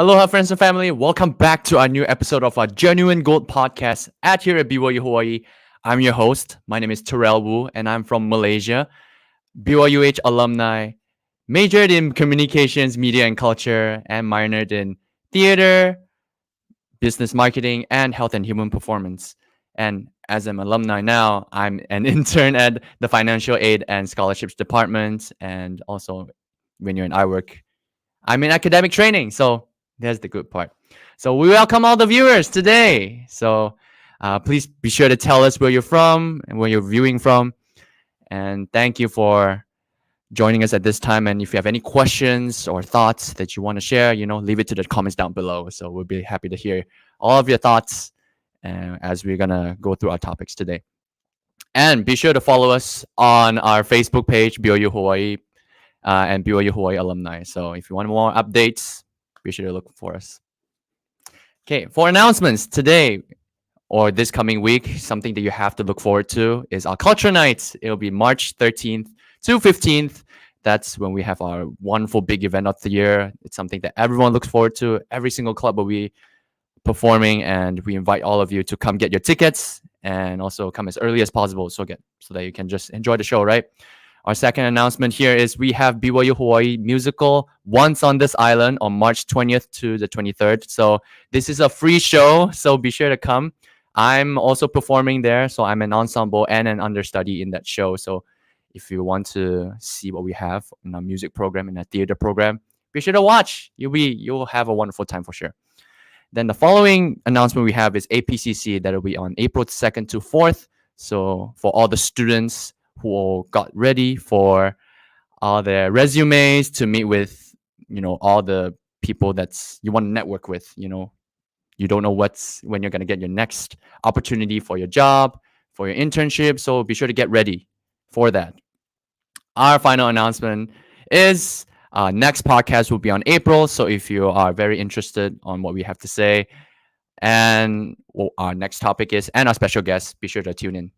Aloha, friends and family. Welcome back to our new episode of our Genuine Gold podcast at here at BYU Hawaii. I'm your host. My name is Terrell Wu, and I'm from Malaysia. BYUH alumni, majored in communications, media, and culture, and minored in theater, business marketing, and health and human performance. And as an alumni now, I'm an intern at the financial aid and scholarships department. And also, when you're in iWork, I'm in academic training. So that's the good part. So we welcome all the viewers today. So please be sure to tell us where you're from and where you're viewing from. And thank you for joining us at this time. And if you have any questions or thoughts that you want to share, leave it to the comments down below. So we'll be happy to hear all of your thoughts as we're going to go through our topics today. And be sure to follow us on our Facebook page, BYU Hawaii, and BYU Hawaii alumni. So if you want more updates, be sure to look for us. Okay, for announcements today or this coming week, something that you have to look forward to is our Culture Night. It'll be March 13th to 15th. That's when we have our wonderful big event of the year. It's something that everyone looks forward to. Every single club will be performing, and we invite all of you to come get your tickets and also come as early as possible so that you can just enjoy the show, right? Our second announcement here is we have BYU Hawaii musical Once on This Island on March 20th to the 23rd. So this is a free show, so be sure to come. I'm also performing there, so I'm an ensemble and an understudy in that show. So if you want to see what we have in our music program and our theater program, be sure to watch. You'll have a wonderful time for sure. Then the following announcement we have is APCC that will be on April 2nd to 4th. So for all the students who got ready for all their resumes to meet with, all the people that's you want to network with, you don't know when you're going to get your next opportunity for your job, for your internship. So be sure to get ready for that. Our final announcement is next podcast will be on April. So if you are very interested on what we have to say and what our next topic is and our special guest, be sure to tune in.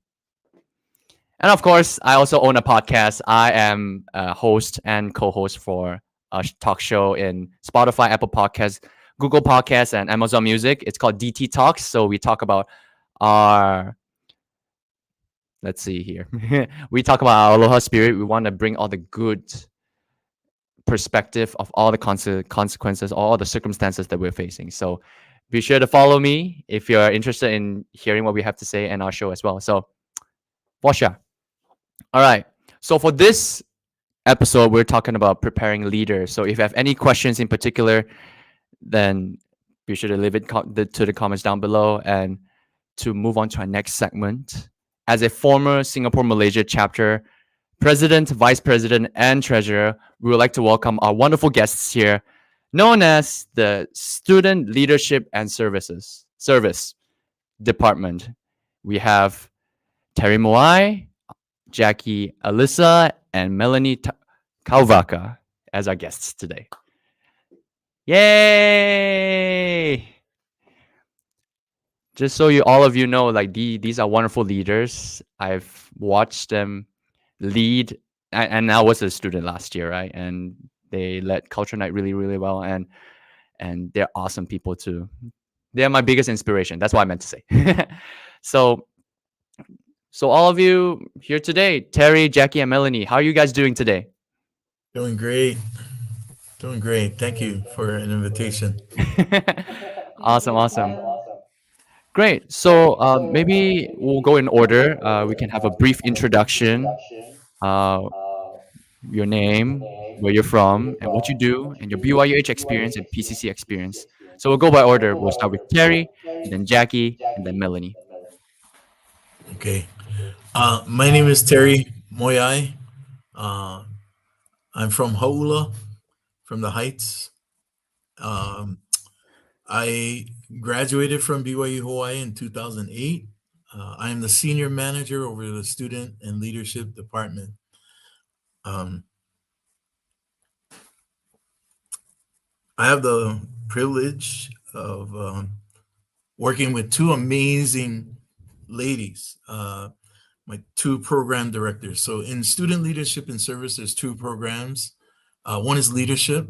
And of course, I also own a podcast. I am a host and co-host for a talk show in Spotify, Apple Podcasts, Google Podcasts, and Amazon Music. It's called DT Talks. So we talk about let's see here. We talk about our aloha spirit. We want to bring all the good perspective of all the consequences, all the circumstances that we're facing. So be sure to follow me if you're interested in hearing what we have to say and our show as well. So, Washa. All right. So for this episode, we're talking about preparing leaders. So if you have any questions in particular, then be sure to leave it to the comments down below. And to move on to our next segment, as a former Singapore Malaysia chapter president, vice president, and treasurer, we would like to welcome our wonderful guests here, known as the Student Leadership and Service Department. We have Terry Moeai, Jacquie Alisa, and Melanie Kauvaka as our guests today. Yay! Just so all of you know, like these are wonderful leaders. I've watched them lead, and I was a student last year, right? And they led Culture Night really, really well, and they're awesome people too. They're my biggest inspiration. That's what I meant to say. So all of you here today, Terry, Jacquie, and Melanie, how are you guys doing today? Doing great. Thank you for an invitation. Awesome. Great. So maybe we'll go in order. We can have a brief introduction, uh, your name, where you're from, and what you do, and your BYUH experience and PCC experience. So we'll go by order. We'll start with Terry, and then Jacquie, and then Melanie. Okay. My name is Terry Moeai. Uh, I'm from Haula, from the Heights. Um, I graduated from BYU Hawaii in 2008. I am the senior manager over the student and leadership department. Um, I have the privilege of working with two amazing ladies, my two program directors. So in student leadership and service, there's two programs. One is leadership,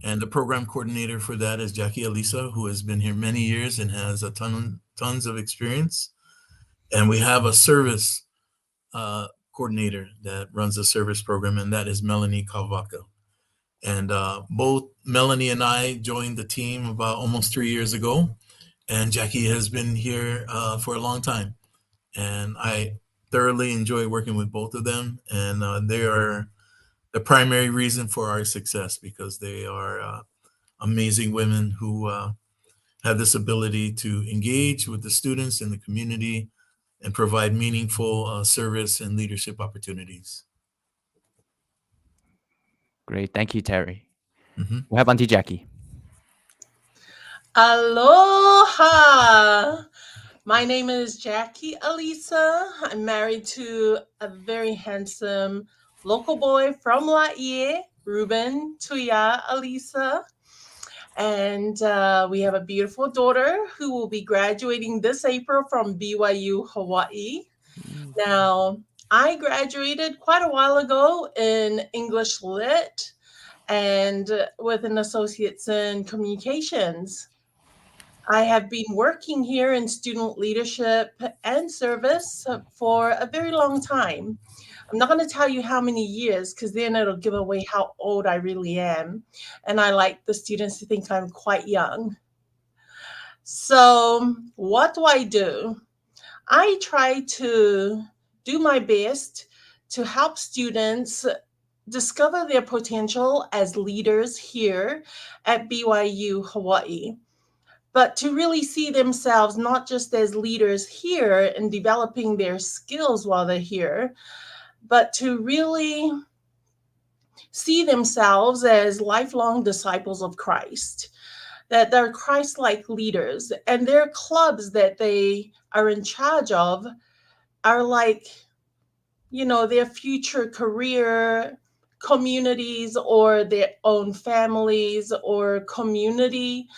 And the program coordinator for that is Jacquie Alisa, who has been here many years and has tons of experience. And we have a service coordinator that runs a service program, and that is Melanie Kauvaka. And both Melanie and I joined the team about almost 3 years ago, and Jacquie has been here for a long time. And I thoroughly enjoy working with both of them, and they are the primary reason for our success because they are amazing women who have this ability to engage with the students in the community and provide meaningful service and leadership opportunities. Great. Thank you, Terry. Mhm. We have Auntie Jacquie. Aloha! My name is Jacquie Alisa. I'm married to a very handsome local boy from Laie, Ruben Tuya Alisa. And we have a beautiful daughter who will be graduating this April from BYU, Hawaii. Mm. Now, I graduated quite a while ago in English Lit and with an associate's in communications. I have been working here in student leadership and service for a very long time. I'm not going to tell you how many years because then it'll give away how old I really am. And I like the students to think I'm quite young. So, what do? I try to do my best to help students discover their potential as leaders here at BYU Hawaii, but to really see themselves not just as leaders here and developing their skills while they're here, but to really see themselves as lifelong disciples of Christ, that they're Christ like leaders, and their clubs that they are in charge of are like, their future career communities or their own families or community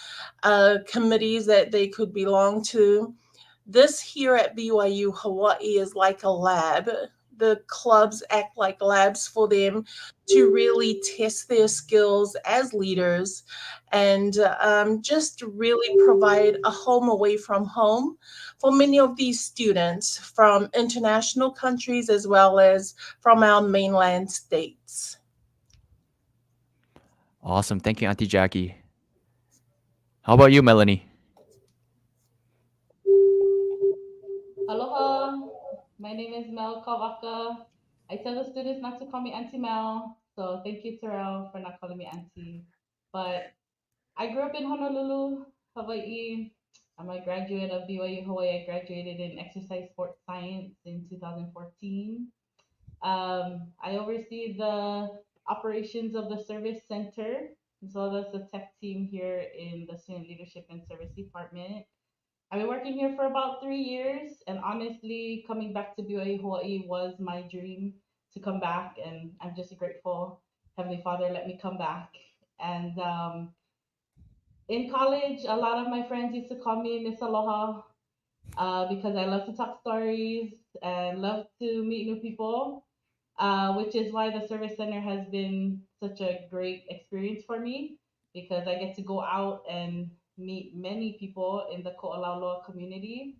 committees that they could belong to. This here at BYU Hawaii is like a lab. The clubs act like labs for them to really test their skills as leaders and just really provide a home away from home for many of these students from international countries as well as from our mainland states. Awesome. Thank you, Auntie Jacquie. How about you, Melanie? Aloha, my name is Mel Kauvaka. I tell the students not to call me Auntie Mel, so thank you, Terrell, for not calling me Auntie. But I grew up in Honolulu, Hawaii. I'm a graduate of BYU Hawaii. I graduated in exercise sports science in 2014. I oversee the operations of the service center as well as the tech team here in the student leadership and service department. I've been working here for about 3 years, and honestly, coming back to BYU Hawaii was my dream to come back, and I'm just grateful Heavenly Father let me come back. And in college, a lot of my friends used to call me Miss Aloha because I love to talk stories and love to meet new people, which is why the service center has been such a great experience for me because I get to go out and meet many people in the Ko'olauloa community.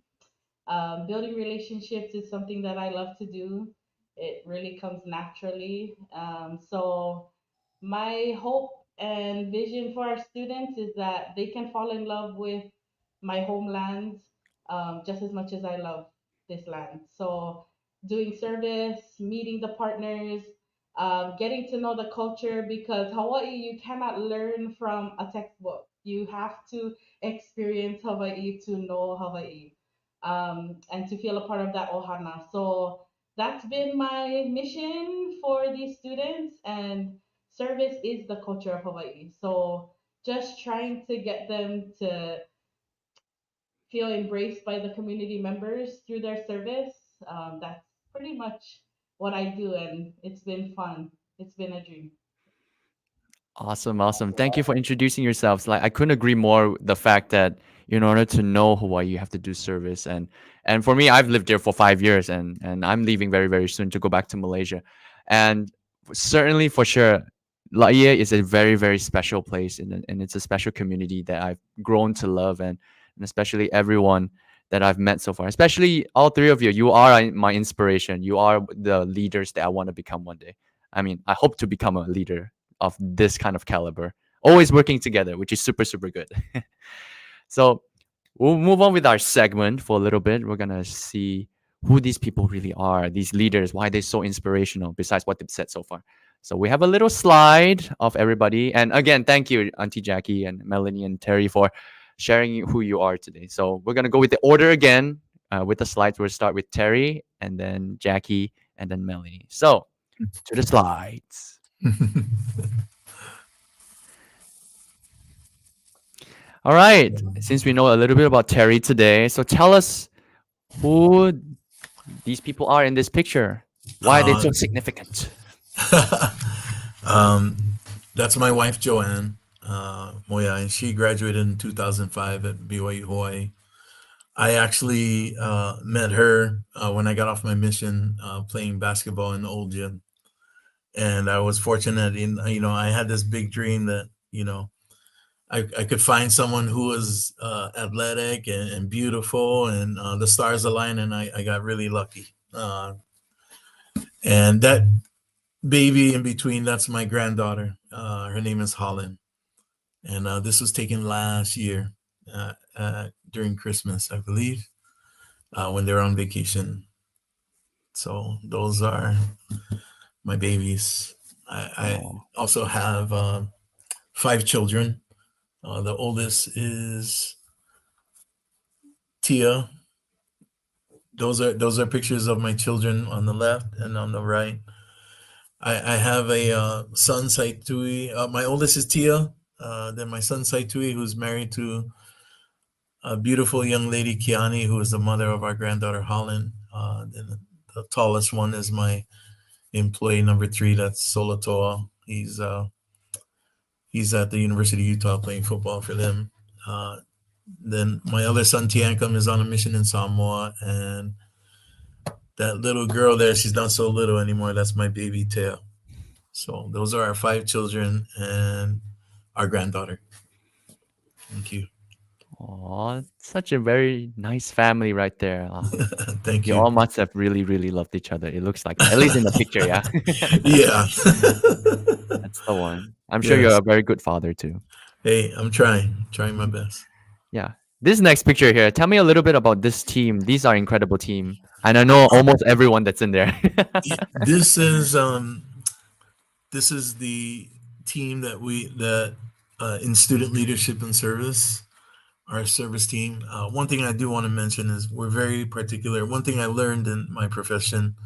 Building relationships is something that I love to do. It really comes naturally. So, my hope and vision for our students is that they can fall in love with my homeland just as much as I love this land. So, doing service, meeting the partners, getting to know the culture because Hawaii, you cannot learn from a textbook. You have to experience Hawaii to know Hawaii and to feel a part of that ohana. So that's been my mission for these students, and service is the culture of Hawaii. So just trying to get them to feel embraced by the community members through their service. That's pretty much what I do, and it's been fun. It's been a dream. Awesome, awesome. Thank you for introducing yourselves. Like I couldn't agree more with the fact that in order to know Hawaii, you have to do service. And for me, I've lived there for 5 years, and I'm leaving very very soon to go back to Malaysia. And certainly for sure, Laie is a very, very special place, and it's a special community that I've grown to love, and especially everyone that I've met so far. Especially all three of you. You are my inspiration. You are the leaders that I want to become one day. I mean, I hope to become a leader of this kind of caliber. Always working together, which is super, super good. So we'll move on with our segment for a little bit. We're gonna see who these people really are, these leaders, why they're so inspirational, besides what they've said so far. So we have a little slide of everybody. And again, thank you, Auntie Jackie and Melanie and Terry, for sharing who you are today. So we're gonna go with the order again. With the slides, we'll start with Terry and then Jackie and then Melanie. So to the slides. All right. Since we know a little bit about Terry today, so tell us who these people are in this picture. Why are they so significant? um, that's my wife, Joanne Moeai. She graduated in 2005 at BYU Hawaii. I actually met her when I got off my mission playing basketball in the old gym. And I was fortunate in, I had this big dream that, I could find someone who was athletic and beautiful, and the stars aligned, and I got really lucky. And that baby in between, that's my granddaughter. Her name is Holland. And this was taken last year during Christmas, I believe, when they were on vacation. So those are my babies. I also have 5 children. The oldest is Tia. Those are pictures of my children on the left and on the right. I have a son, Saitui. My oldest is Tia. Then my son, Saitui, who's married to a beautiful young lady, Kiani, who is the mother of our granddaughter, Holland. Then the tallest one is my employee number 3. That's Solatoa. He's at the University of Utah playing football for them. Then my other son, Tiancum, is on a mission in Samoa. And that little girl there, she's not so little anymore. That's my baby, Teo. So those are our 5 children and our granddaughter. Thank you. Oh, such a very nice family right there. Thank You you. all must have really, really loved each other. It looks like that. At least in the picture, yeah. Yeah. That's the one. I'm sure you're Yes. a very good father too. Hey, I'm trying my best. Yeah. This next picture here, tell me a little bit about this team. These are incredible team. And I know almost everyone that's in there. This is the team that in student leadership and service, our service team. One thing I do want to mention is we're very particular. One thing I learned in my profession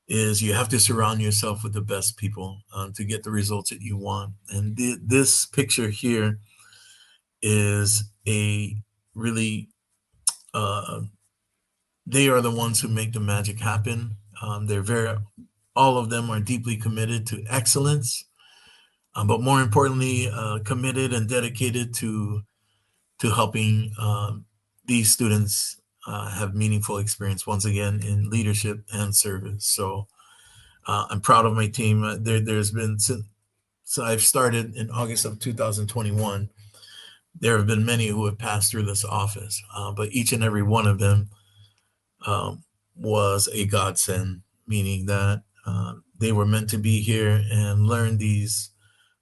is you have to surround yourself with the best people to get the results that you want. And this picture here is a really, they are the ones who make the magic happen. All of them are deeply committed to excellence, but more importantly, committed and dedicated to helping these students have meaningful experience once again in leadership and service. So I'm proud of my team. There's been since I've started in August of 2021. There have been many who have passed through this office, but each and every one of them was a godsend, meaning that they were meant to be here and learn these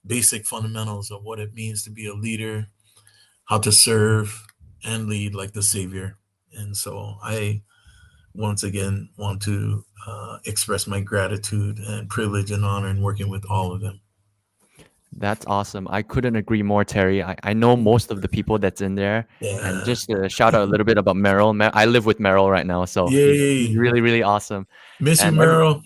basic fundamentals of what it means to be a leader, how to serve and lead like the Savior. And so I once again want to express my gratitude and privilege and honor in working with all of them. That's awesome. I couldn't agree more, Terry. I know most of the people that's in there. Yeah. And just to shout out a little bit about Merrill. I live with Merrill right now, so he's Yay. really, really awesome. Miss you, And Merrill.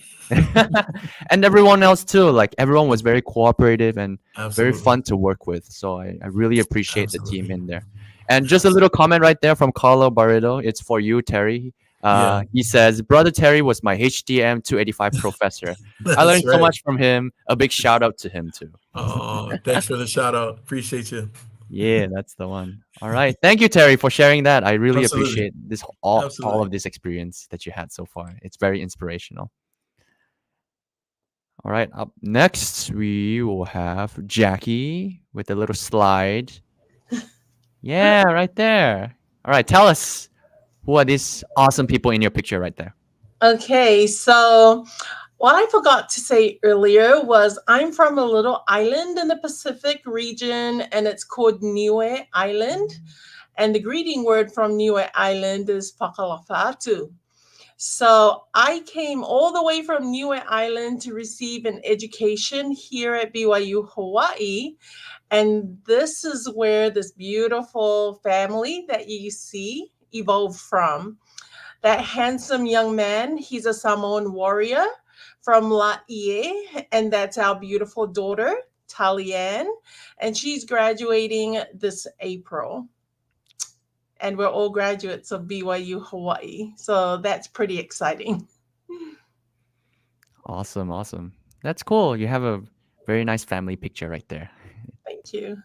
and everyone else too. Like everyone was very cooperative and very Absolutely. fun to work with. So I really appreciate the team Absolutely. in there. And just a little comment right there from Carlo Barredo. It's for you, Terry. Yeah. He says, Brother Terry was my HDM 285 professor. I That's learned so right. much from him. A big shout out to him too. Oh, thanks for the shout out. Appreciate you. Yeah, that's the one. All right. Thank you, Terry, for sharing that. I really Absolutely. appreciate this all Absolutely. of this experience that you had so far. It's very inspirational. All right, up next we will have Jacquie with a little slide. Yeah, right there. All right, tell us who are these awesome people in your picture right there? Okay, so what I forgot to say earlier was I'm from a little island in the Pacific region, and it's called Niue Island. And the greeting word from Niue Island is pakalafatu. So I came all the way from Niue Island to receive an education here at BYU Hawaii. And this is where this beautiful family that you see evolved from. That handsome young man, he's a Samoan warrior from Laie, and that's our beautiful daughter, Talianne, and she's graduating this April. And we're all graduates of BYU Hawaii, so that's pretty exciting. Awesome, awesome. That's cool. You have a very nice family picture right there. Thank you.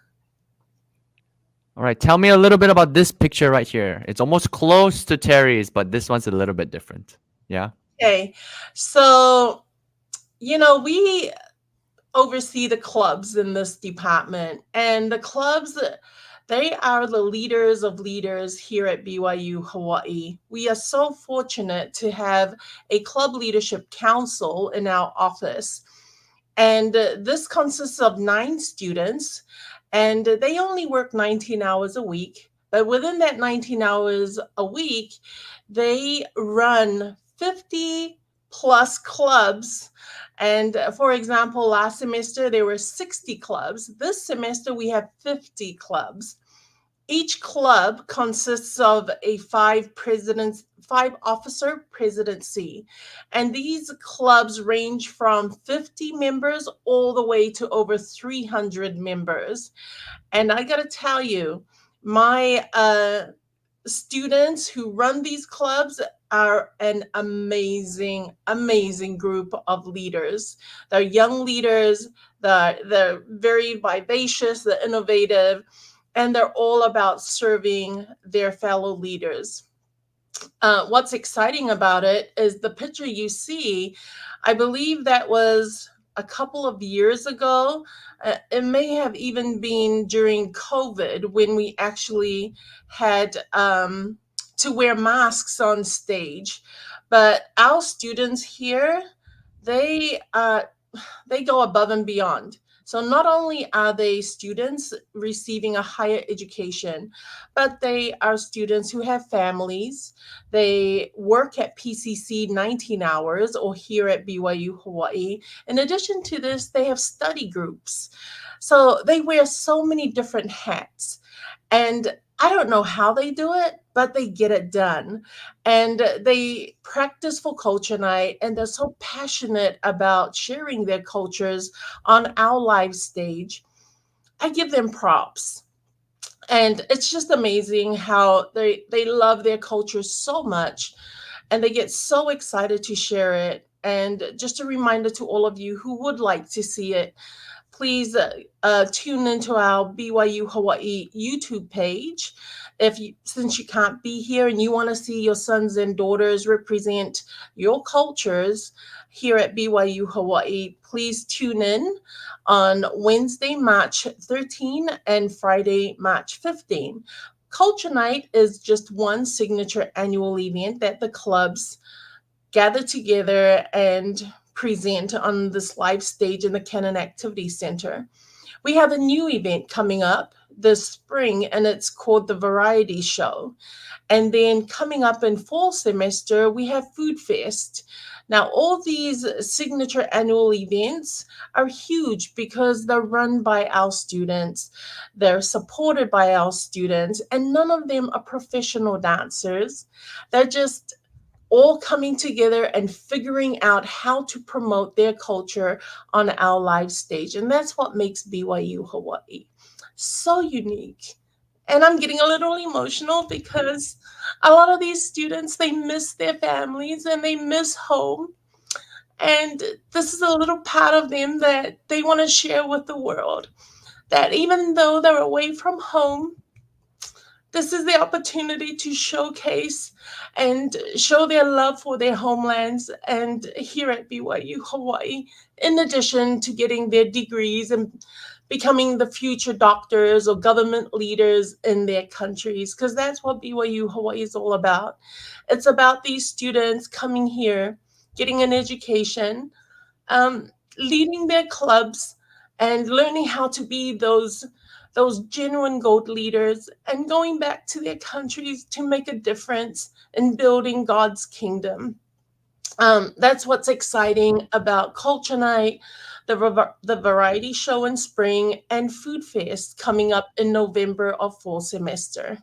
All right, tell me a little bit about this picture right here. It's almost close to Terry's, but this one's a little bit different. Yeah. Okay, so we oversee the clubs in this department, and the clubs, they are the leaders of leaders here at BYU Hawaii. We are so fortunate to have a club leadership council in our office, and this consists of 9 students, and they only work 19 hours a week. But within that 19 hours a week, they run 50 plus clubs. And for example, last semester there were 60 clubs. This semester we have 50 clubs. Each club consists of a 5-officer presidency. And these clubs range from 50 members all the way to over 300 members. And I got to tell you, my students who run these clubs are an amazing, amazing group of leaders. They're young leaders, they're very vivacious, they're innovative, and they're all about serving their fellow leaders. What's exciting about it is the picture you see. I believe that was a couple of years ago. It may have even been during COVID when we actually had to wear masks on stage. But our students here, they they go above and beyond. So not only are they students receiving a higher education, but they are students who have families. They work at PCC 19 hours or here at BYU Hawaii. In addition to this, they have study groups. So they wear so many different hats. And I don't know how they do it, but they get it done. And they practice for culture night, and they're so passionate about sharing their cultures on our live stage. I give them props. And it's just amazing how they love their culture so much, and they get so excited to share it. And just a reminder to all of you who would like to see it, please tune into our BYU Hawaii YouTube page. Since you can't be here and you want to see your sons and daughters represent your cultures here at BYU Hawaii, please tune in on Wednesday, March 13 and Friday, March 15. Culture Night is just one signature annual event that the clubs gather together and present on this live stage in the Cannon Activity Center. We have a new event coming up this spring, and it's called the Variety Show. And then coming up in fall semester, we have Food Fest. Now, all these signature annual events are huge because they're run by our students, they're supported by our students, and none of them are professional dancers. They're just all coming together and figuring out how to promote their culture on our live stage. And that's what makes BYU Hawaii so unique. And I'm getting a little emotional because a lot of these students, they miss their families and they miss home. And this is a little part of them that they want to share with the world. That even though they're away from home, This is the opportunity to showcase and show their love for their homelands and here at BYU Hawaii, in addition to getting their degrees and becoming the future doctors or government leaders in their countries, because that's what BYU Hawaii is all about. It's about these students coming here, getting an education, leading their clubs, and learning how to be those genuine gold leaders and going back to their countries to make a difference in building God's kingdom. That's what's exciting about Culture Night, the variety show in spring, and Food Fest coming up in November of fall semester.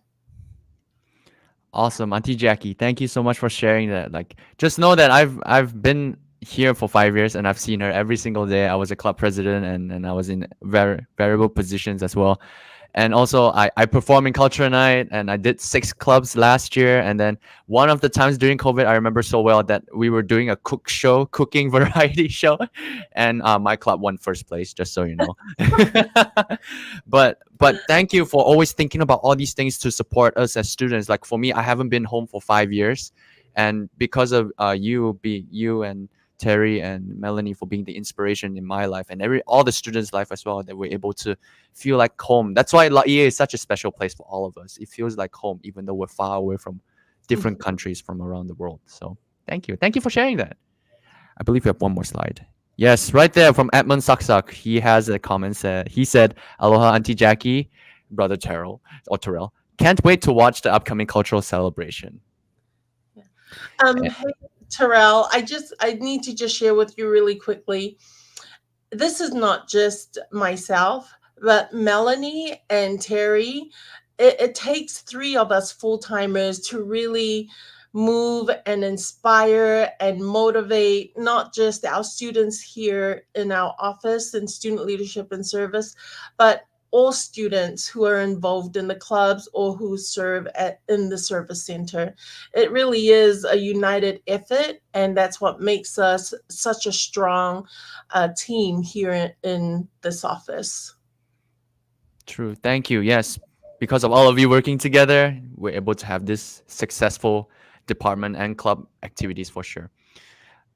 Awesome, Auntie Jackie. Thank you so much for sharing that. Like, just know that I've been here for 5 years and I've seen her every single day. I was a club president and I was in variable positions as well. And also I perform in culture night and I did 6 clubs last year. And then one of the times during COVID, I remember so well that we were doing a cooking variety show, and my club won first place, just so you know. But thank you for always thinking about all these things to support us as students. Like for me, I haven't been home for 5 years, and because of you and Terry and Melanie for being the inspiration in my life and all the students' life as well, that we're able to feel like home. That's why Laie is such a special place for all of us. It feels like home, even though we're far away from different countries from around the world. So thank you for sharing that. I believe we have one more slide. Yes, right there from Edmund Saksak. He has a comment. He said, "Aloha, Auntie Jackie, brother Terrell or Terrell. Can't wait to watch the upcoming cultural celebration." Hey, Terrell, I need to just share with you really quickly. This is not just myself, but Melanie and Terry. It takes three of us full timers to really move and inspire and motivate not just our students here in our office and student leadership and service, but all students who are involved in the clubs or who serve in the service center. It really is a united effort, and that's what makes us such a strong team here in this office. True. Thank you. Yes, because of all of you working together, we're able to have this successful department and club activities for sure.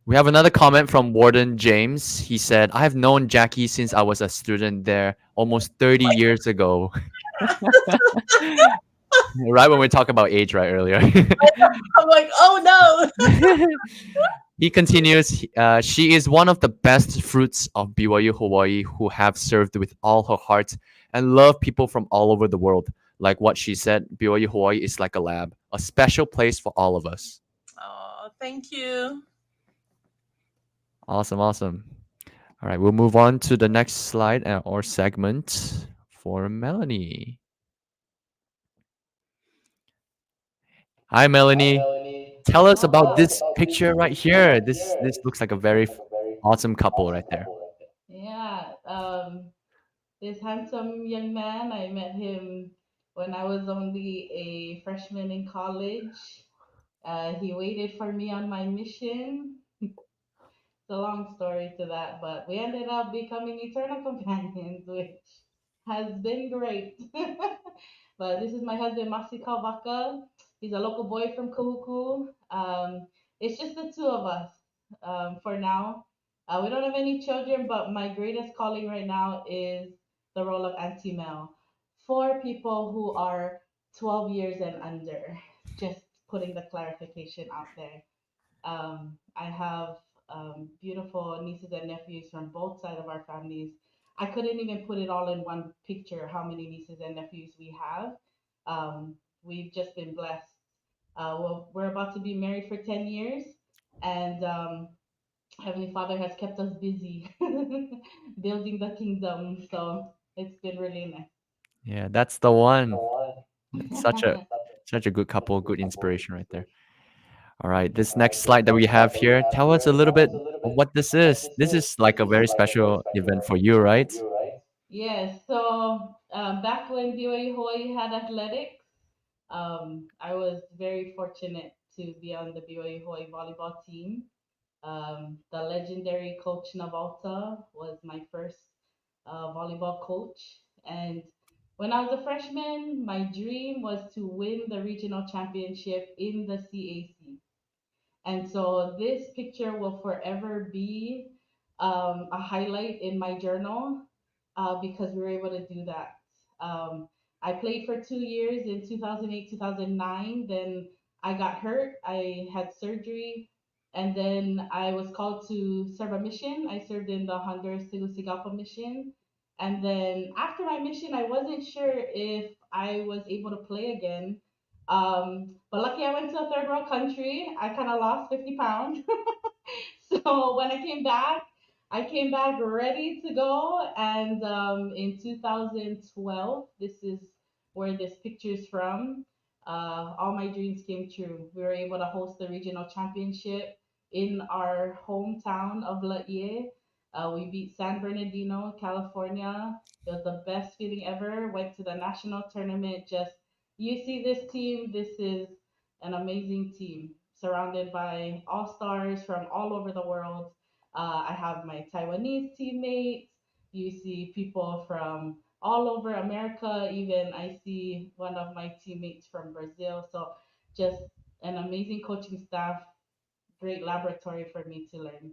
We have another comment from Warden James. He said, "I have known Jackie since I was a student there almost 30 years ago." Right when we talk about age, right, earlier. I'm like, oh no. He continues, "She is one of the best fruits of BYU Hawaii who have served with all her heart and love people from all over the world. Like what she said, BYU Hawaii is like a lab, a special place for all of us." Oh, thank you. Awesome, awesome. All right, we'll move on to the next slide or segment for Melanie. Hi, Melanie. Tell us What's about up? this picture right here. This looks like a very awesome couple right there. Yeah, this handsome young man, I met him when I was only a freshman in college. He waited for me on my mission. It's a long story to that, but we ended up becoming eternal companions, which has been great. But this is my husband, Melanie Kauvaka. He's a local boy from Kahuku. It's just the two of us for now. We don't have any children, but my greatest calling right now is the role of Auntie Mel for people who are 12 years and under. Just putting the clarification out there. I have beautiful nieces and nephews from both sides of our families. I couldn't even put it all in one picture how many nieces and nephews we have. We've just been blessed. Well, we're about to be married for 10 years, and Heavenly Father has kept us busy building the kingdom. So it's been really Yeah, that's the one. That's nice. such a good couple, good inspiration right there. All right, this next slide that we have here, tell us a little bit of what this is. This is like a very special event for you, right? Yes, so back when BYU Hawaii had athletics, I was very fortunate to be on the BYU Hawaii volleyball team. The legendary Coach Navalta was my first volleyball coach, and When I was a freshman, my dream was to win the regional championship in the CAC. And so this picture will forever be a highlight in my journal because we were able to do that. Um, I played for 2 years in 2008, 2009. Then I got hurt. I had surgery. And then I was called to serve a mission. I served in the Honduras Tegucigalpa mission. And then after my mission, I wasn't sure if I was able to play again. But lucky I went to a third world country. I kind of lost 50 pounds. So when I came back ready to go. And in 2012, this is where this picture is from. All my dreams came true. We were able to host the regional championship in our hometown of La Ie. We beat San Bernardino, California. It was the best feeling ever. Went to the national tournament. Just you see this team. This is an amazing team surrounded by all stars from all over the world. I have my Taiwanese teammates. You see people from all over America. Even I see one of my teammates from Brazil. So just an amazing coaching staff, great laboratory for me to learn.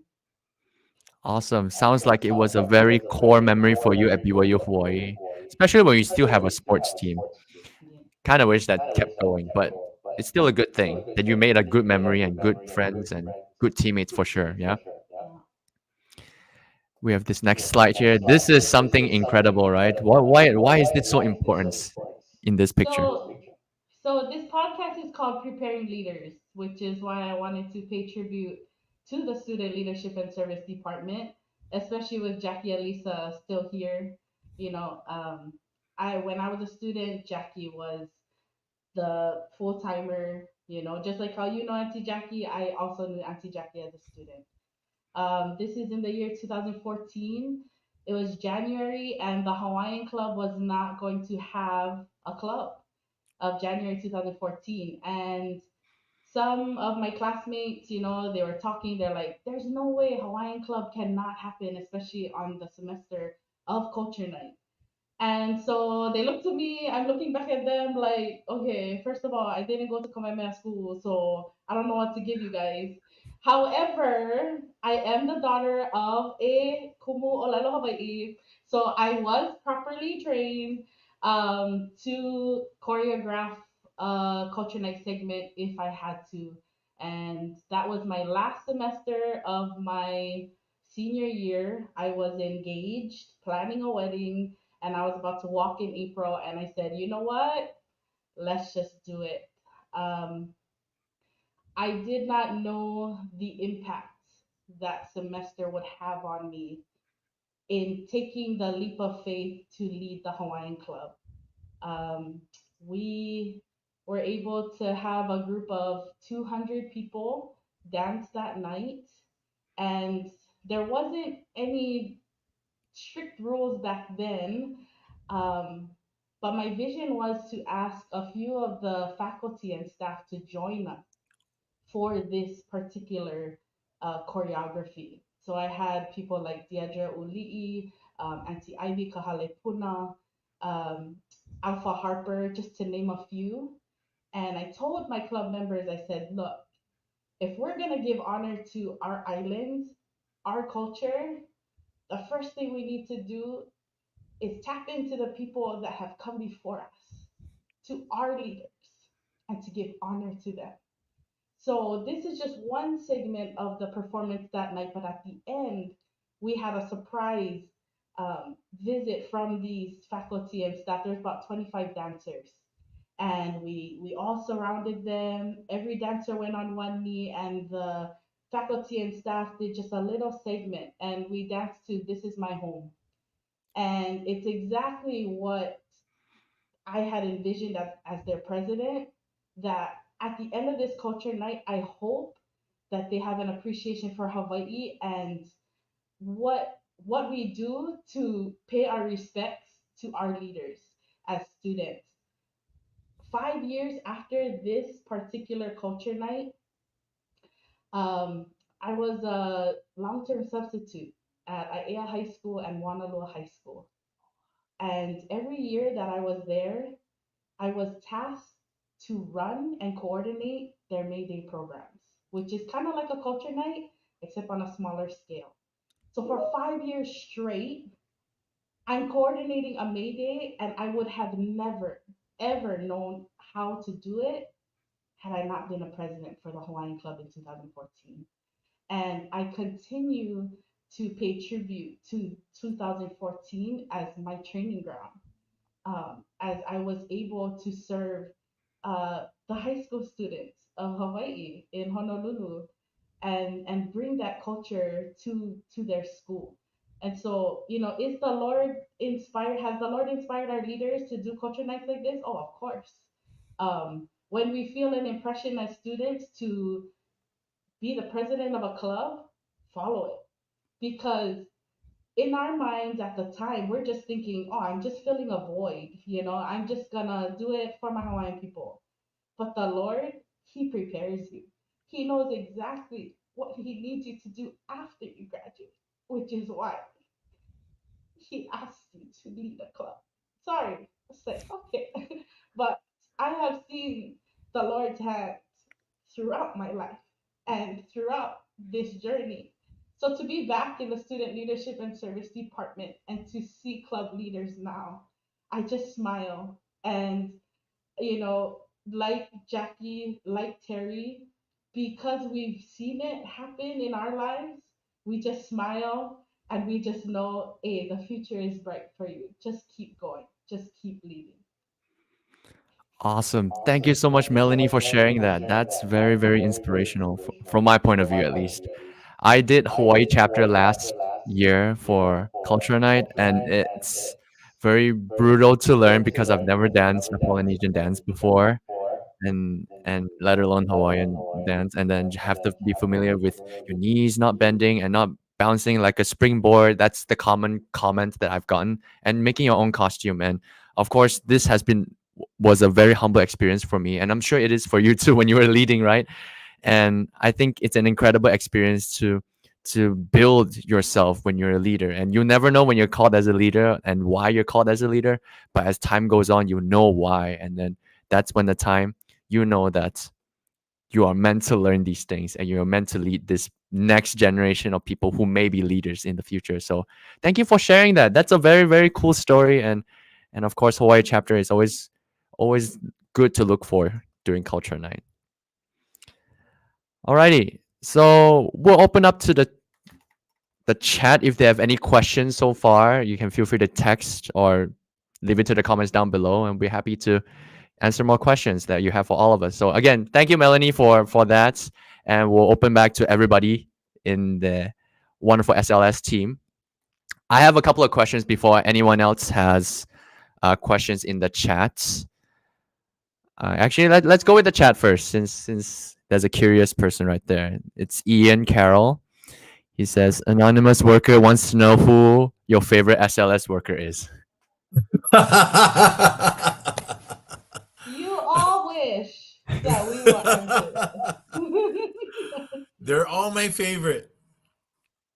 Awesome. Sounds like it was a very core memory for you at BYU Hawaii, especially when you still have a sports team. Yeah. Kind of wish that kept going, but it's still a good thing that you made a good memory and good friends and good teammates for sure. Yeah. Yeah. We have this next slide here. This is something incredible, right? Why is this so important in this picture? So this podcast is called Preparing Leaders, which is why I wanted to pay tribute to the Student Leadership and Service Department, especially with Jacquie Alisa still here. You know, I when I was a student, Jacquie was the full timer. You know, just like how you know Auntie Jacquie, I also knew Auntie Jacquie as a student. This is in the year 2014. It was January, and the Hawaiian Club was not going to have a club of January 2014. And some of my classmates, you know, they were talking, they're like, there's no way Hawaiian Club cannot happen, especially on the semester of culture night. And so they look to me, I'm looking back at them like, okay, first of all, I didn't go to Kamehameha school, so I don't know what to give you guys. However, I am the daughter of a Kumu Olelo Hawaii, so I was properly trained to choreograph a culture night segment if I had to. And that was my last semester of my senior year. I was engaged, planning a wedding, and I was about to walk in April, and I said, you know what? Let's just do it. Um, I did not know the impact that semester would have on me in taking the leap of faith to lead the Hawaiian Club. Um, we were able to have a group of 200 people dance that night, and there wasn't any strict rules back then. Um, but my vision was to ask a few of the faculty and staff to join us for this particular choreography. So I had people like Deidre Uli'i, Auntie Ivy Kahalepuna, um, Alpha Harper, just to name a few. And I told my club members, I said, look, if we're going to give honor to our island, our culture, the first thing we need to do is tap into the people that have come before us, to our leaders, and to give honor to them. So this is just one segment of the performance that night, but at the end, we had a surprise visit from these faculty and staff. There's about 25 dancers, and we all surrounded them. Every dancer went on one knee, and the faculty and staff did just a little segment, and we danced to "This Is My Home." And it's exactly what I had envisioned as their president, that at the end of this culture night, I hope that they have an appreciation for Hawaii and what we do to pay our respects to our leaders as students. 5 years after this particular culture night, um, I was a long-term substitute at Aiea High School and Wanalua High School. And every year that I was there, I was tasked to run and coordinate their May Day programs, which is kind of like a culture night, except on a smaller scale. So for 5 years straight, I'm coordinating a May Day, and I would have never, ever known how to do it had I not been a president for the Hawaiian Club in 2014. And I continue to pay tribute to 2014 as my training ground, as I was able to serve the high school students of Hawaii in Honolulu, and bring that culture to their school. And so, is the Lord inspired? Has the Lord inspired our leaders to do culture nights like this? Oh, of course. When we feel an impression as students to be the president of a club, follow it, because in our minds at the time, we're just thinking, oh, I'm just filling a void, I'm just gonna do it for my Hawaiian people. But the Lord, He prepares you. He knows exactly what He needs you to do after you graduate, which is why He asked you to lead a club. Sorry, I said, okay. But I have seen the Lord's hand throughout my life and throughout this journey. So to be back in the student leadership and service department and to see club leaders now, I just smile. And, you know, like Jacquie, like Terry, because we've seen it happen in our lives, we just smile and we just know, hey, the future is bright for you. Just keep going, just keep leading. Awesome. Thank you so much, Melanie, for sharing that. That's very, very inspirational from my point of view, at least. I did Hawaii chapter last year for Culture Night, and it's very brutal to learn because I've never danced a Polynesian dance before, and let alone Hawaiian dance, and then you have to be familiar with your knees not bending and not bouncing like a springboard. That's the common comment that I've gotten, and making your own costume. And of course, this was a very humble experience for me, and I'm sure it is for you too when you were leading, right? And I think it's an incredible experience to build yourself when you're a leader, and you never know when you're called as a leader and why you're called as a leader, but as time goes on, you know why, and then that's when the time you know that you are meant to learn these things and you're meant to lead this next generation of people who may be leaders in the future. So thank you for sharing that. That's a very, very cool story. And of course, Hawaii chapter is always good to look for during culture night. Alrighty. So we'll open up to the chat. If they have any questions so far, you can feel free to text or leave it to the comments down below, and we're happy to answer more questions that you have for all of us. So again, thank you, Melanie, for that, and we'll open back to everybody in the wonderful SLS team. I have a couple of questions before anyone else has questions in the chat. Actually, let's go with the chat first, since there's a curious person right there. It's Ian Carroll. He says, anonymous worker wants to know who your favorite SLS worker is. You all wish that we will answer this. They're all my favorite.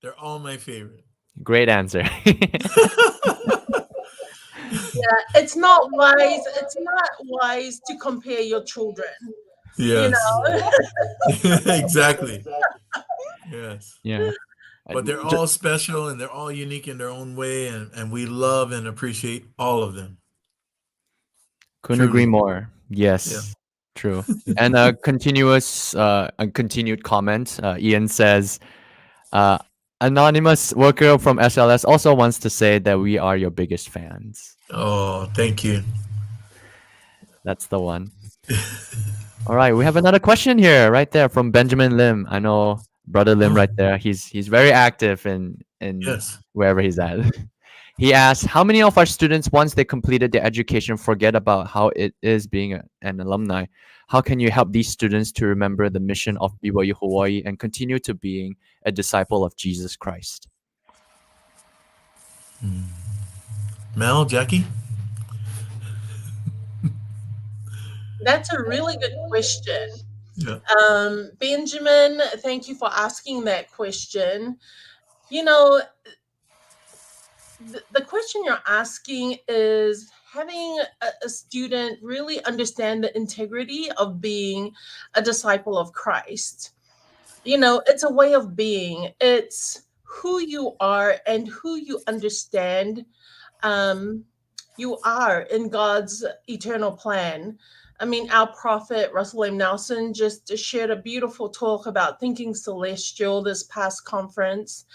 They're all my favorite. Great answer. Yeah, it's not wise. It's not wise to compare your children. Yes. You know, Exactly. Yes. Yeah. But they're all special and they're all unique in their own way, and we love and appreciate all of them. Couldn't agree Truly. more. Yes. Yeah. True. And a continued comment. Ian says, anonymous worker from SLS also wants to say that we are your biggest fans. Oh, thank you. That's the one. All right, we have another question here, right there from Benjamin Lim. I know brother Lim right there. He's very active in Yes. wherever he's at. He asked, how many of our students, once they completed their education, forget about how it is being an alumni? How can you help these students to remember the mission of BYU Hawaii and continue to being a disciple of Jesus Christ? Mel, Jacquie? that's a really good question. Yeah. Benjamin, thank you for asking that question. You know, the question you're asking is having a student really understand the integrity of being a disciple of Christ. You know, it's a way of being. It's who you are and who you understand um, you are in God's eternal plan. I mean, our prophet Russell M. Nelson just shared a beautiful talk about thinking celestial this past conference,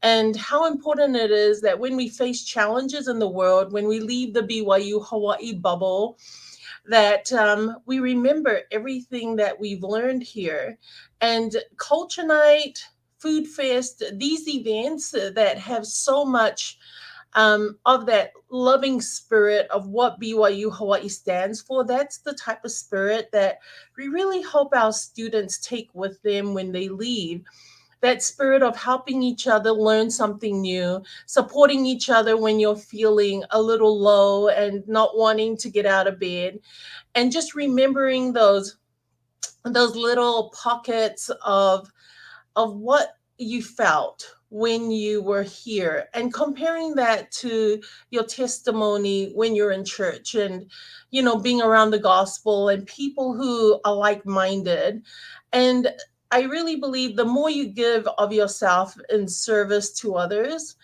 and how important it is that when we face challenges in the world, when we leave the BYU Hawaii bubble, that we remember everything that we've learned here. And Culture Night, Food Fest, these events that have so much of that loving spirit of what BYU Hawaii stands for. That's the type of spirit that we really hope our students take with them when they leave. That spirit of helping each other learn something new, supporting each other when you're feeling a little low and not wanting to get out of bed, and just remembering those little pockets of what you felt when you were here, and comparing that to your testimony when you're in church, and being around the gospel and people who are like-minded. And I really believe the more you give of yourself in service to others,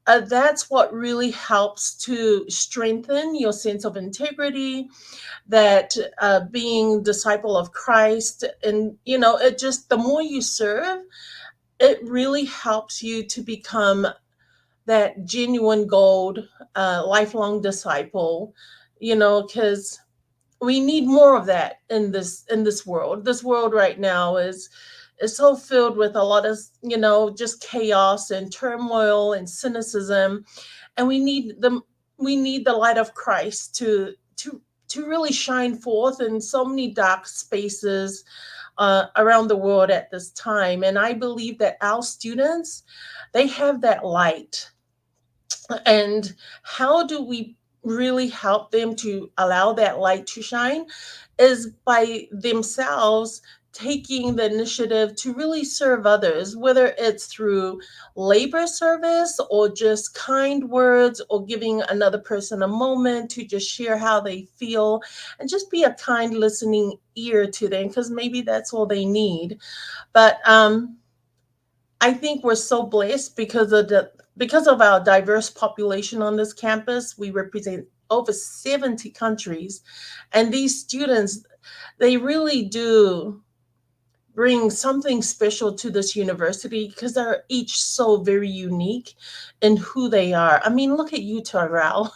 that's what really helps to strengthen your sense of integrity, that being disciple of Christ. And it just, the more you serve, it really helps you to become that genuine gold, lifelong disciple. Because we need more of that in this world. This world right now is so filled with a lot of just chaos and turmoil and cynicism, and we need the light of Christ to really shine forth in so many dark spaces around the world at this time. And I believe that our students, they have that light. And how do we really help them to allow that light to shine is by themselves taking the initiative to really serve others, whether it's through labor service or just kind words, or giving another person a moment to just share how they feel, and just be a kind listening ear to them, because maybe that's all they need. But I think we're so blessed because of our diverse population on this campus. We represent over 70 countries, and these students, they really do bring something special to this university, because they're each so very unique in who they are. I mean, look at you, Terrell.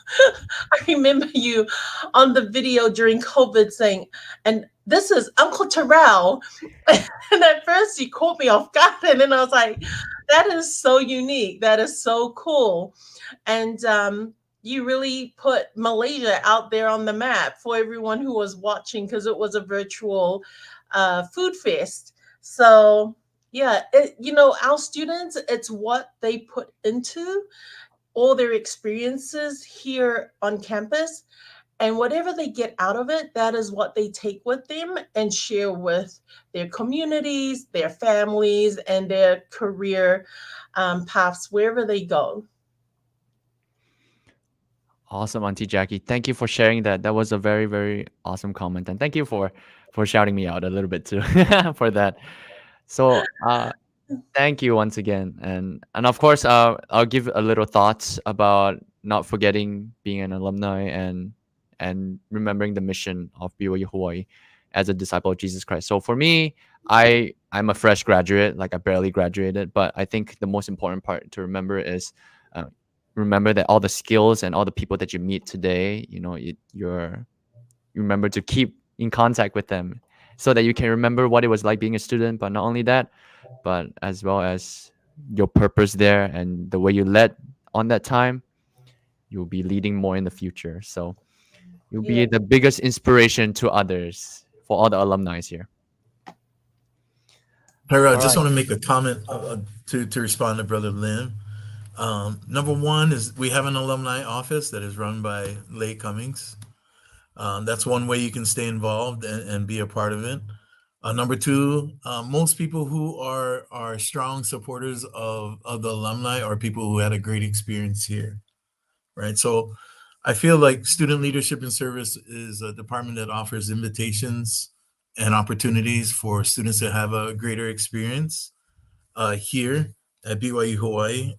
I remember you on the video during COVID saying, and this is Uncle Terrell. And at first he caught me off guard. And then I was like, that is so unique. That is so cool. And you really put Malaysia out there on the map for everyone who was watching, because it was a virtual food fest. So, yeah, our students, it's what they put into all their experiences here on campus. And whatever they get out of it, that is what they take with them and share with their communities, their families, and their career paths wherever they go. Awesome, Auntie Jackie. Thank you for sharing that. That was a very, very awesome comment, and thank you for shouting me out a little bit too for that. So, thank you once again, and of course, I'll give a little thoughts about not forgetting being an alumni and remembering the mission of BYU Hawaii as a disciple of Jesus Christ. So for me, I'm a fresh graduate, like I barely graduated, but I think the most important part to remember is uh, remember that all the skills and all the people that you meet today, you remember to keep in contact with them so that you can remember what it was like being a student. But not only that, but as well as your purpose there and the way you led on that time, you'll be leading more in the future. So you'll be Yeah. the biggest inspiration to others for all the alumni here. Here, I All just right. want to make a comment to respond to Brother Lim. Number one is we have an alumni office that is run by Lay Cummings. That's one way you can stay involved and be a part of it. Number two, most people who are strong supporters of the alumni are people who had a great experience here. right? So I feel like student leadership and service is a department that offers invitations and opportunities for students to have a greater experience here at BYU Hawaii.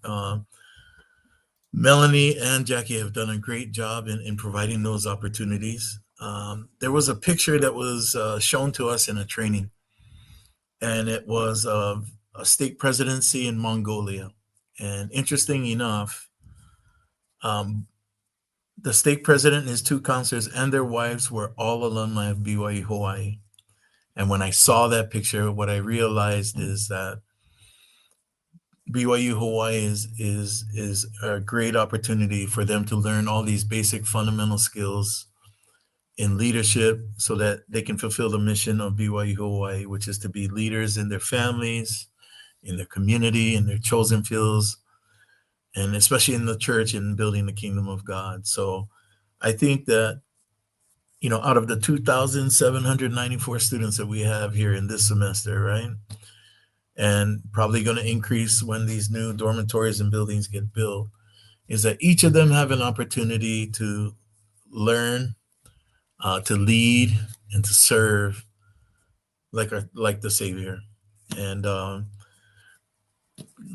Melanie and Jackie have done a great job in providing those opportunities. There was a picture that was shown to us in a training, and it was of a state presidency in Mongolia. And interesting enough, um, the state president and his two counselors and their wives were all alumni of BYU Hawaii. And when I saw that picture, what I realized is that BYU Hawaii is a great opportunity for them to learn all these basic fundamental skills in leadership so that they can fulfill the mission of BYU Hawaii, which is to be leaders in their families, in their community, in their chosen fields, and especially in the church and building the kingdom of God. So I think that, out of the 2,794 students that we have here in this semester, right? And probably going to increase when these new dormitories and buildings get built, is that each of them have an opportunity to learn, to lead, and to serve like the Savior. And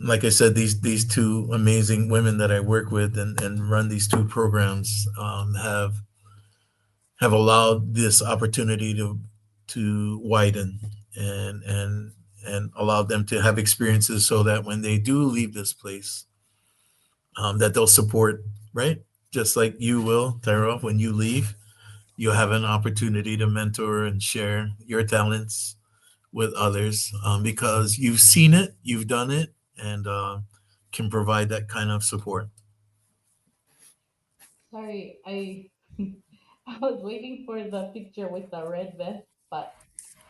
like I said, these two amazing women that I work with and run these two programs have allowed this opportunity to widen and allow them to have experiences so that when they do leave this place, that they'll support, right? Just like you will, Tara, when you leave, you'll have an opportunity to mentor and share your talents with others because you've seen it, you've done it, and can provide that kind of support. Sorry, I I was waiting for the picture with the red vest, but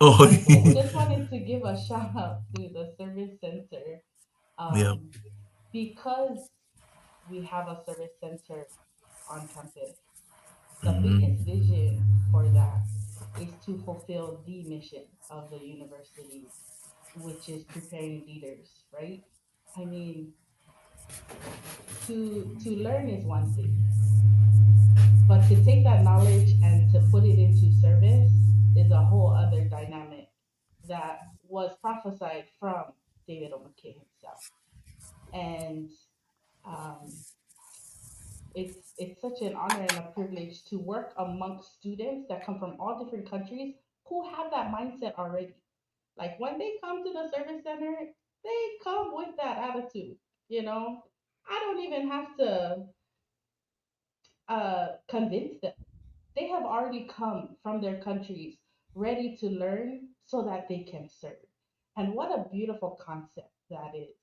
Oh, I just wanted to give a shout out to the service center, yeah. um, because we have a service center on campus. The biggest Mhm. vision for that is to fulfill the mission of the university, which is preparing leaders, right? I mean, to learn is one thing, but to take that knowledge and to put it into service is a whole other dynamic that was prophesied from David Omake himself. And um, it's such an honor and a privilege to work amongst students that come from all different countries who have that mindset already. Like when they come to the service center, they come with that attitude. You know, I don't even have to convince them. They have already come from their countries ready to learn so that they can serve. And what a beautiful concept that is,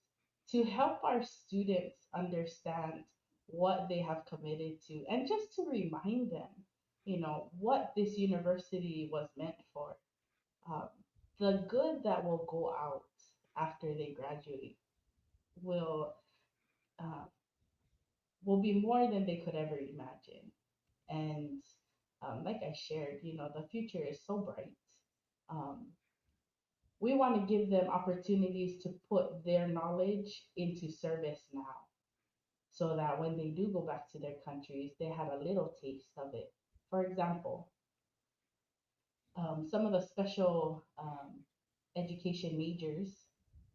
to help our students understand what they have committed to and just to remind them, what this university was meant for. Um, the good that will go out after they graduate will uh, will be more than they could ever imagine. And like I shared, the future is so bright. Um, we want to give them opportunities to put their knowledge into service now so that when they do go back to their countries, they have a little taste of it. For example, some of the special education majors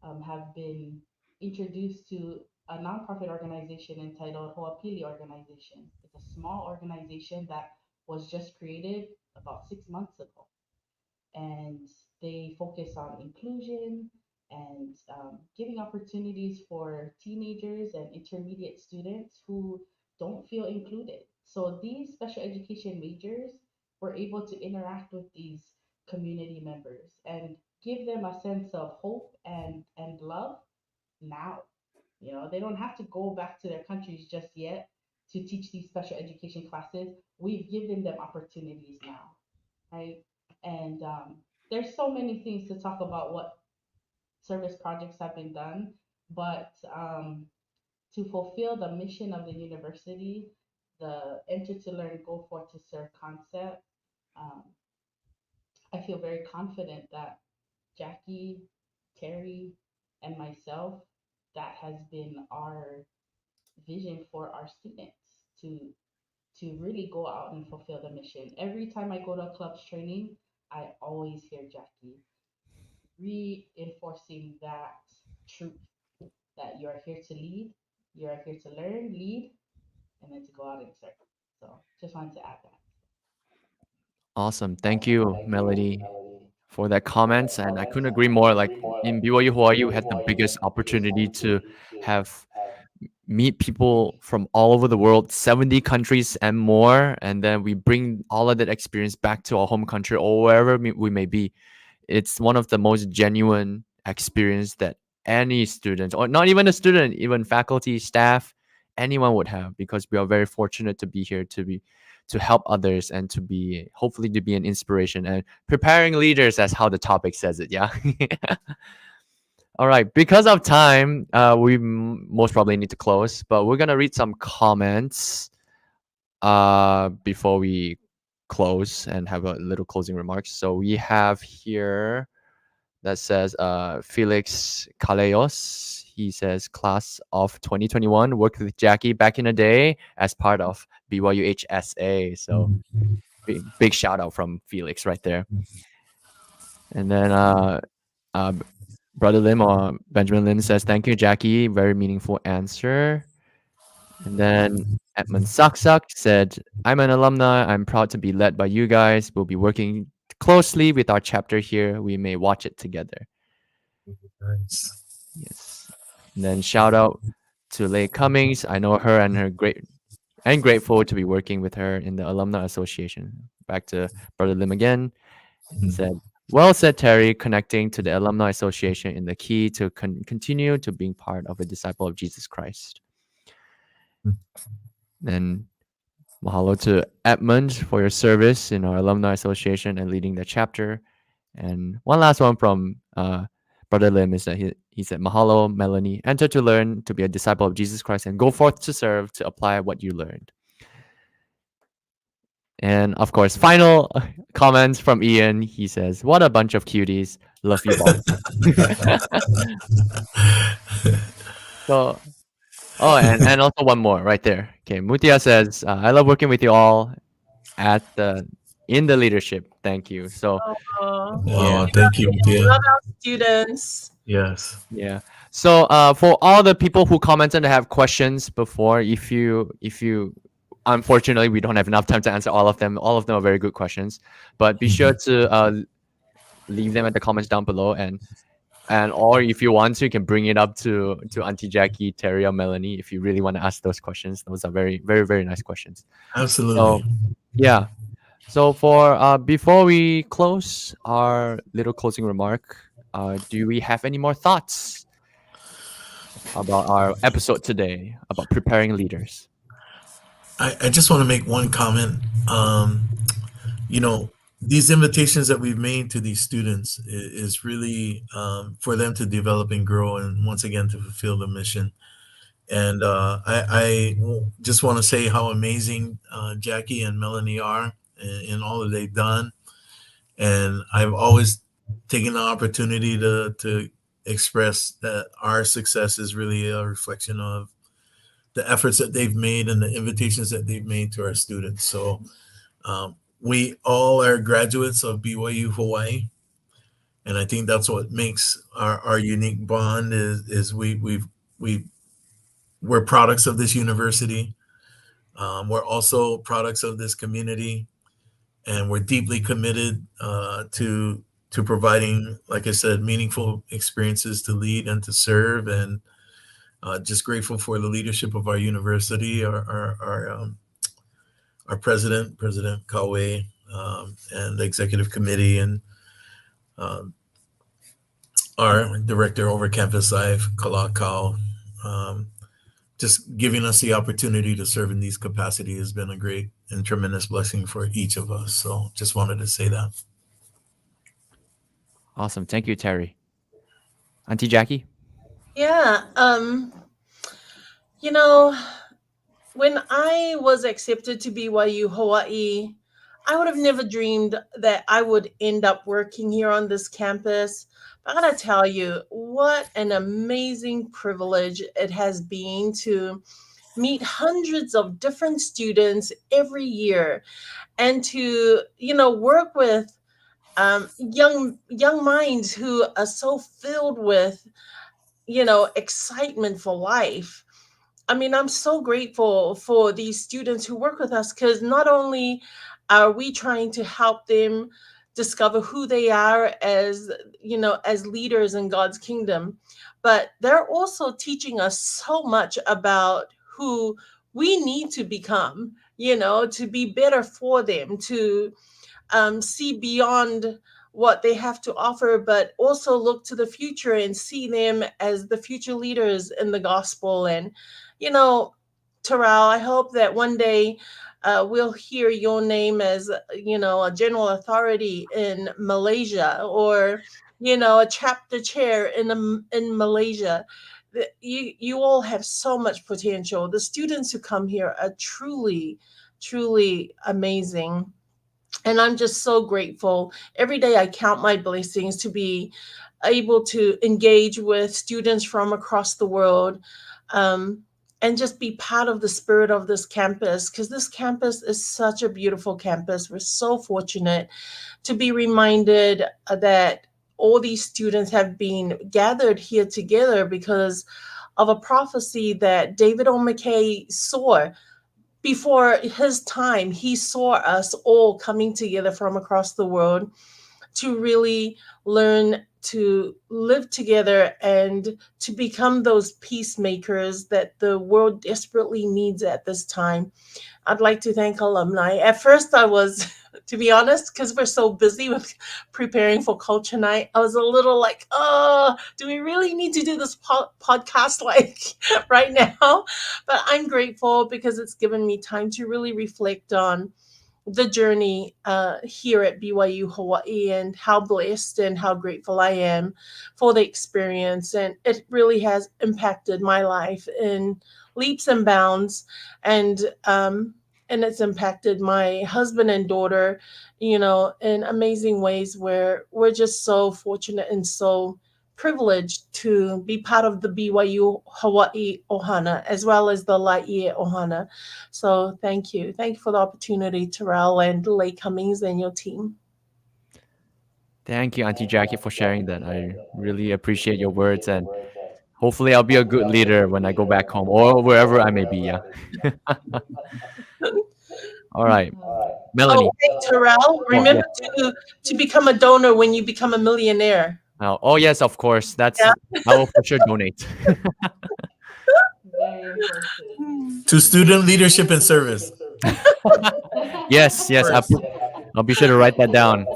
have been introduced to a nonprofit organization entitled Hoapili Organization. It's a small organization that was just created about 6 months ago, and they focus on inclusion and giving opportunities for teenagers and intermediate students who don't feel included. So these special education majors were able to interact with these community members and give them a sense of hope and love now. They don't have to go back to their countries just yet to teach these special education classes. We've given them opportunities now, right? And there's so many things to talk about what service projects have been done, but to fulfill the mission of the university, the enter to learn, go for to serve concept, um, I feel very confident that Jackie, Terry, and myself, that has been our vision for our students to really go out and fulfill the mission. Every time I go to a club's training, I always hear Jackie reinforcing that truth that you are here to lead, you are here to learn, lead, and then to go out and serve. So just wanted to add that. Awesome. Thank you, Melody, for that comments. And I couldn't agree more. Like in BYU Hawaii, we had the biggest opportunity to have meet people from all over the world, 70 countries and more. And then we bring all of that experience back to our home country or wherever we may be. It's one of the most genuine experience that any student, or not even a student, even faculty, staff, anyone would have, because we are very fortunate to be here to help others and to be hopefully to be an inspiration and preparing leaders, as how the topic says it. Yeah. All right. Because of time, we most probably need to close, but we're gonna read some comments before we close and have a little closing remarks. So we have here that says Felix Kaleos. He says, class of 2021, worked with Jackie back in the day as part of BYU HSA. So big shout out from Felix right there. And then uh, Brother Lim or Benjamin Lim says, thank you, Jackie. Very meaningful answer. And then Edmund Suck said, I'm an alumni. I'm proud to be led by you guys. We'll be working closely with our chapter here. We may watch it together. Nice. Yes. And then shout out to Leigh Cummings. I know her and grateful to be working with her in the Alumni Association. Back to Brother Lim again. He said, well said, Terry, connecting to the Alumni Association in the key to continue to being part of a disciple of Jesus Christ. Then mahalo to Edmund for your service in our Alumni Association and leading the chapter. And one last one from Brother Lim is that he said, mahalo, Melanie, enter to learn, to be a disciple of Jesus Christ, and go forth to serve, to apply what you learned. And of course, final comments from Ian. He says, what a bunch of cuties. Love you all. So, oh, and also one more right there. Okay, Mutia says, I love working with you all in the leadership. Thank you. So, Oh, thank you, dear. Love our students. Yes. yeah. So for all the people who commented and have questions before, if you unfortunately we don't have enough time to answer all of them. All of them are very good questions, but be sure to leave them at the comments down below, and or if you want to, you can bring it up to Auntie Jackie, Terry, or Melanie if you really want to ask those questions. Those are very, very, very nice questions. Absolutely. So, yeah. So for before we close our little closing remark, do we have any more thoughts about our episode today about preparing leaders? I just want to make one comment. These invitations that we've made to these students is really for them to develop and grow, and once again to fulfill the mission. And I just want to say how amazing Jackie and Melanie are in all that they've done. And I've always taken the opportunity to express that our success is really a reflection of the efforts that they've made and the invitations that they've made to our students. So we all are graduates of BYU Hawaii, and I think that's what makes our unique bond is we're products of this university. We're also products of this community, and we're deeply committed to providing, like I said, meaningful experiences to lead and to serve, and just grateful for the leadership of our university, our president, President Kauvaka, and the executive committee, and our director over campus life, Kalakau. Just giving us the opportunity to serve in these capacities has been a great and tremendous blessing for each of us. So just wanted to say that. Awesome. Thank you, Terry. Auntie Jackie? Yeah. You know, when I was accepted to BYU Hawaii, I would have never dreamed that I would end up working here on this campus. But I gotta tell you, what an amazing privilege it has been to meet hundreds of different students every year, and to work with young minds who are so filled with excitement for life. I mean, I'm so grateful for these students who work with us, because not only are we trying to help them discover who they are as, as leaders in God's kingdom, but they're also teaching us so much about who we need to become, to be better for them, to see beyond what they have to offer, but also look to the future and see them as the future leaders in the gospel. And, you know, Terrell, I hope that one day we'll hear your name as, a general authority in Malaysia, or, a chapter chair in Malaysia. You all have so much potential. The students who come here are truly, truly amazing, and I'm just so grateful. Every day I count my blessings to be able to engage with students from across the world, um, and just be part of the spirit of this campus, because this campus is such a beautiful campus. We're so fortunate to be reminded that all these students have been gathered here together because of a prophecy that David O. McKay saw before his time. He saw us all coming together from across the world to really learn to live together and to become those peacemakers that the world desperately needs at this time. I'd like to thank alumni. At first, I was, to be honest, because we're so busy with preparing for Culture Night, I was a little like, oh, do we really need to do this podcast like right now? But I'm grateful because it's given me time to really reflect on the journey here at BYU Hawaii, and how blessed and how grateful I am for the experience. And it really has impacted my life in leaps and bounds. And and it's impacted my husband and daughter, in amazing ways, where we're just so fortunate and so privileged to be part of the BYU Hawaii Ohana, as well as the Laie Ohana. So thank you. Thank you for the opportunity, Terrell and Lay Cummings and your team. Thank you, Auntie Jackie, for sharing that. I really appreciate your words, and hopefully, I'll be a good leader when I go back home or wherever I may be. Yeah. All right, Oh, Melanie. hey, Terrell, Oh remember yes. to become a donor when you become a millionaire. Oh yes, of course. That's Yeah. I will for sure donate. Very important. To student leadership and service Yes, yes. first. I'll be sure to write that down.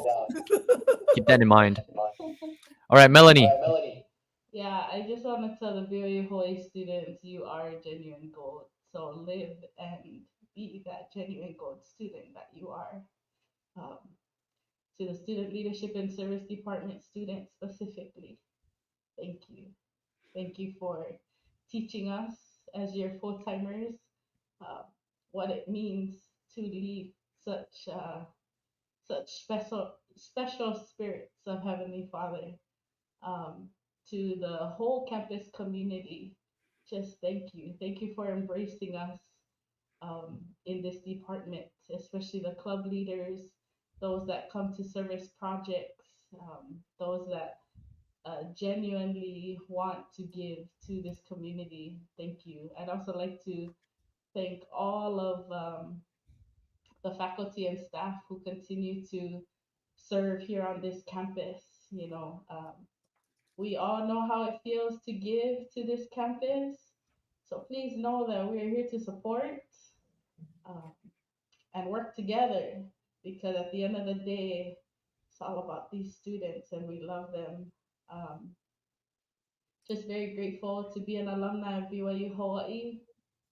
Keep that in mind. All right, Melanie. Yeah, I just want to tell the very Hawaii students, you are genuine gold. So live and be that genuine gold student that you are. Um, to the Student Leadership and Service Department students specifically, thank you. Thank you for teaching us as your full timers uh, what it means to lead such special spirits of Heavenly Father. um, to the whole campus community. Just thank you. Thank you for embracing us in this department, especially the club leaders, those that come to service projects, those that genuinely want to give to this community. Thank you. I'd also like to thank all of the faculty and staff who continue to serve here on this campus. We all know how it feels to give to this campus. So please know that we are here to support um, and work together, because at the end of the day, it's all about these students and we love them. Um, just very grateful to be an alumni of BYU Hawaii.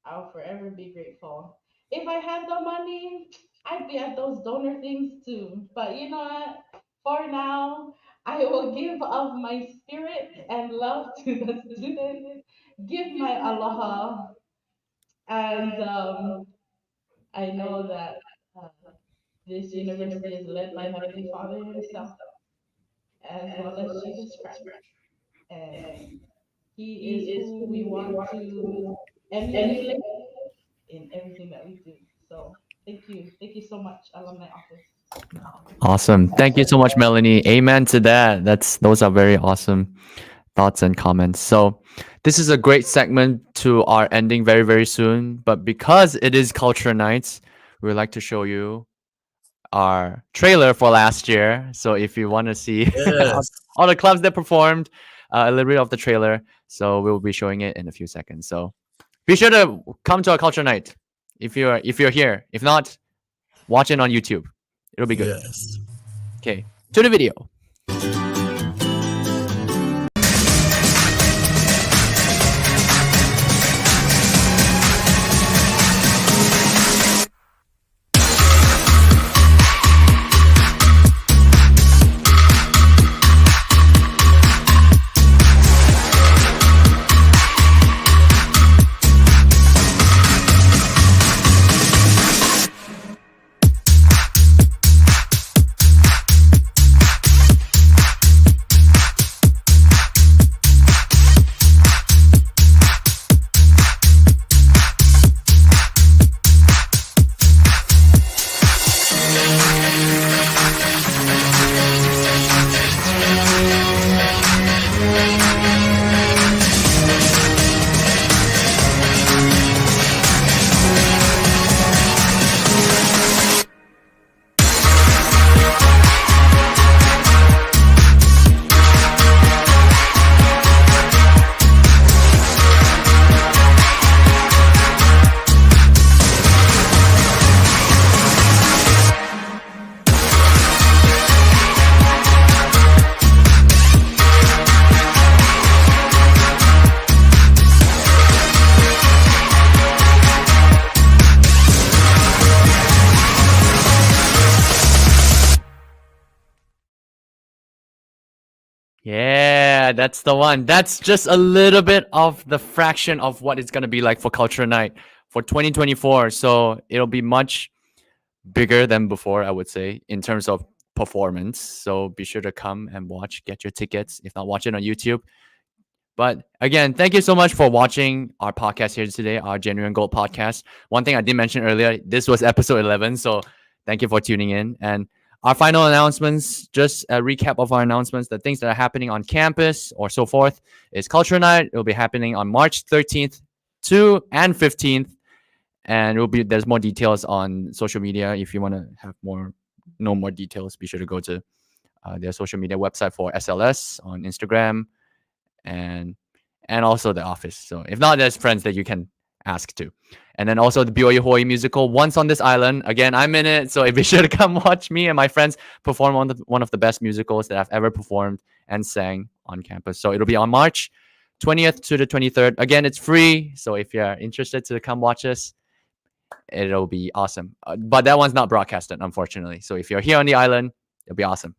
I'll forever be grateful. If I had the money, I'd be at those donor things too. But you know what? For now, I will give of my spirit and love to the students, give my aloha, and I know that uh, this university is led by Heavenly Father Himself, as well as Jesus Christ. And He is who we want to emulate in everything that we do. So thank you so much, alumni office. Awesome. Thank you so much, Melanie. Amen to that. Those are very awesome thoughts and comments. So this is a great segment to our ending very, very soon. But because it is Culture Nights, we would like to show you our trailer for last year. So if you want to see Yes. all the clubs that performed, a little bit of the trailer. So we'll be showing it in a few seconds. So be sure to come to our Culture Night if you're here. If not, watch it on YouTube. It'll be good. Yes. Okay, to the video. Yeah, that's the one. That's just a little bit of the fraction of what it's going to be like for Culture Night for 2024. So it'll be much bigger than before, I would say, in terms of performance. So be sure to come and watch, get your tickets. If not, watch it on YouTube. But again, thank you so much for watching our podcast here today, our Genuine Gold podcast. One thing I did mention earlier, this was episode 11. So thank you for tuning in. And our final announcements, just a recap of our announcements, the things that are happening on campus or so forth, is Culture Night. It will be happening on March 13th and 15th. And there's more details on social media. If you want to have know more details, be sure to go to their social media website for SLS on Instagram and also the office. So if not, there's friends that you can ask to. And then also the BYU Hawaii musical, Once on This Island. Again, I'm in it, so be sure to come watch me and my friends perform one of the best musicals that I've ever performed and sang on campus. So it'll be on March 20th to the 23rd. Again, it's free, so if you're interested to come watch us, it'll be awesome. But that one's not broadcasted, unfortunately. So if you're here on the island, it'll be awesome.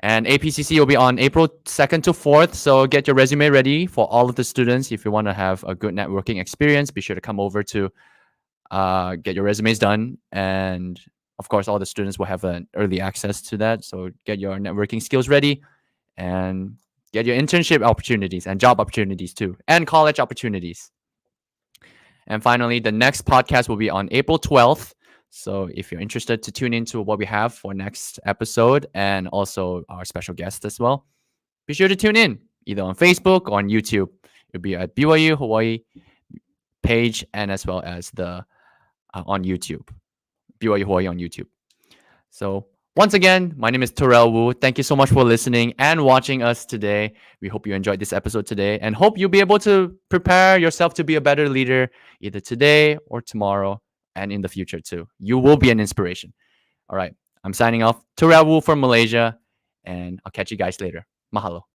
And APCC will be on April 2nd to 4th. So get your resume ready for all of the students. If you want to have a good networking experience, be sure to come over to get your resumes done. And of course, all the students will have an early access to that. So get your networking skills ready and get your internship opportunities and job opportunities too, and college opportunities. And finally, the next podcast will be on April 12th. So if you're interested to tune into what we have for next episode and also our special guest as well, be sure to tune in either on Facebook or on YouTube. It'll be at BYU Hawaii page and as well as the on YouTube, BYU Hawaii on YouTube. So once again, my name is Terrell Wu. Thank you so much for listening and watching us today. We hope you enjoyed this episode today and hope you'll be able to prepare yourself to be a better leader either today or tomorrow and in the future too. You will be an inspiration. All right. I'm signing off. Terrell Wu from Malaysia, and I'll catch you guys later. Mahalo.